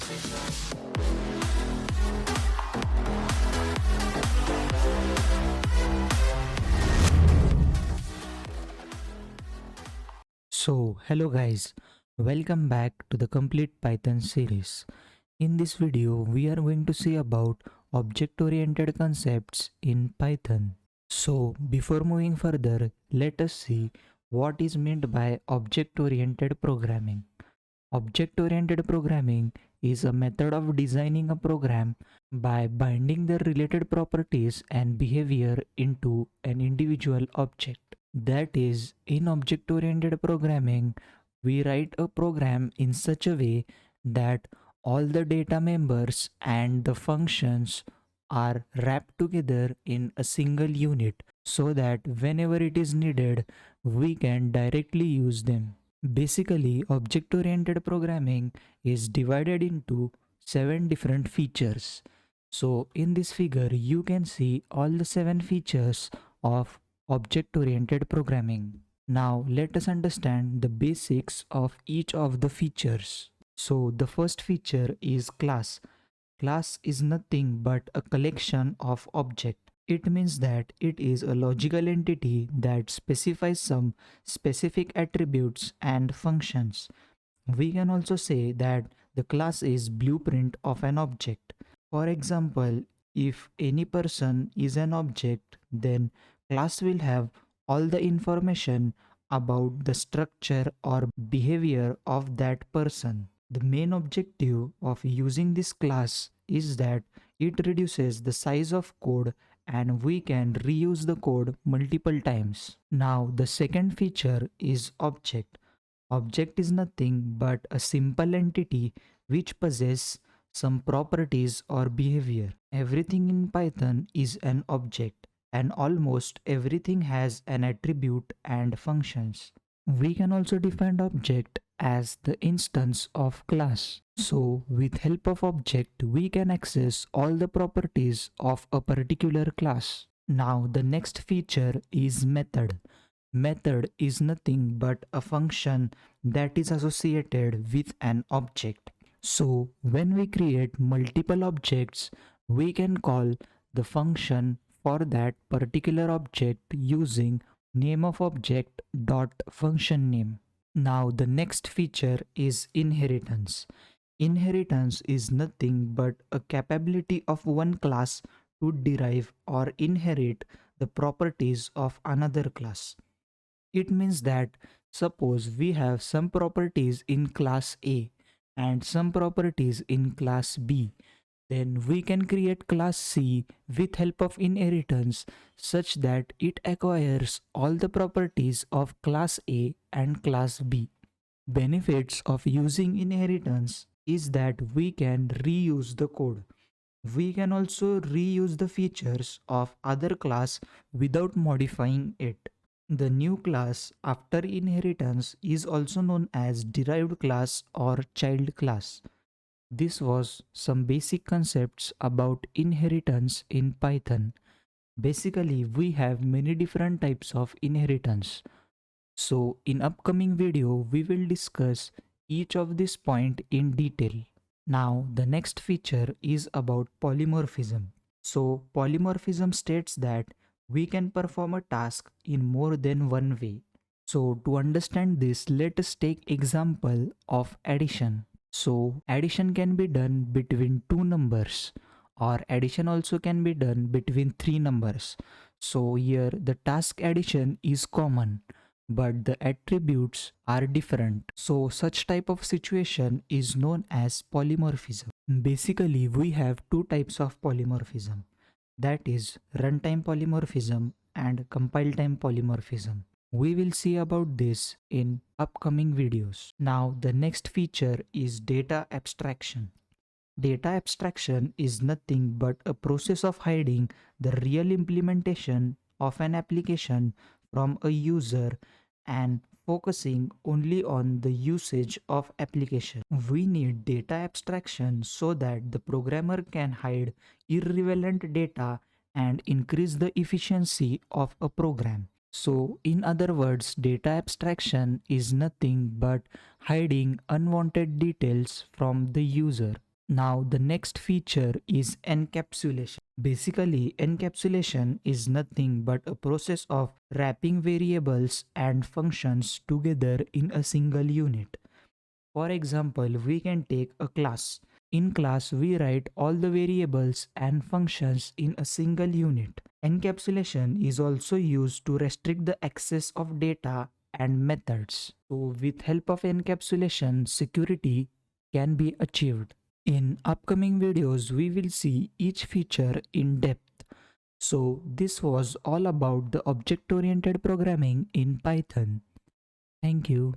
So, hello guys, welcome back to the Complete Python series. In this video, we are going to see about object-oriented concepts in Python. So, before moving further, let us see what is meant by object-oriented programming. Object-oriented programming is a method of designing a program by binding their related properties and behavior into an individual object. That is, in object oriented programming, we write a program in such a way that all the data members and the functions are wrapped together in a single unit so that whenever it is needed, we can directly use them. Basically, object oriented programming is divided into 7 different features. So, in this figure, you can see all the 7 features of object-oriented programming. Now let us understand the basics of each of the features. So the first feature is class. Class is nothing but a collection of objects. It means that it is a logical entity that specifies some specific attributes and functions. We can also say that the class is blueprint of an object. For example, if any person is an object, then class will have all the information about the structure or behavior of that person. The main objective of using this class is that it reduces the size of code and we can reuse the code multiple times. Now the second feature is object. Object is nothing but a simple entity which possesses some properties or behavior. Everything in Python is an object and almost everything has an attribute and functions. We can also define object as the instance of class. So with help of object we can access all the properties of a particular class. Now the next feature is method. Method is nothing but a function that is associated with an object. So when we create multiple objects, we can call the function for that particular object using name of object dot function name. Now the next feature is inheritance. Inheritance is nothing but a capability of one class to derive or inherit the properties of another class. It means that suppose we have some properties in class A and some properties in class B, then we can create class C with help of inheritance such that it acquires all the properties of class A and class B. Benefits of using inheritance is that we can reuse the code. We can also reuse the features of other class without modifying it. The new class after inheritance is also known as derived class or child class. This was some basic concepts about inheritance in Python. Basically, we have many different types of inheritance. So in upcoming video, we will discuss each of this point in detail. Now the next feature is about polymorphism. So polymorphism states that we can perform a task in more than one way. So to understand this, let us take example of addition. So addition can be done between two numbers or addition also can be done between three numbers. So here the task addition is common but the attributes are different. So such type of situation is known as polymorphism. Basically we have two types of polymorphism, that is runtime polymorphism and compile time polymorphism. We will see about this in upcoming videos. Now the next feature is data abstraction. Data abstraction is nothing but a process of hiding the real implementation of an application from a user and focusing only on the usage of application. We need data abstraction so that the programmer can hide irrelevant data and increase the efficiency of a program. So in other words, data abstraction is nothing but hiding unwanted details from the user. Now the next feature is encapsulation. Basically, encapsulation is nothing but a process of wrapping variables and functions together in a single unit. For example, we can take a class. In class, we write all the variables and functions in a single unit. Encapsulation is also used to restrict the access of data and methods. So with help of encapsulation, security can be achieved. In upcoming videos, we will see each feature in depth. So this was all about the object-oriented programming in Python. Thank you.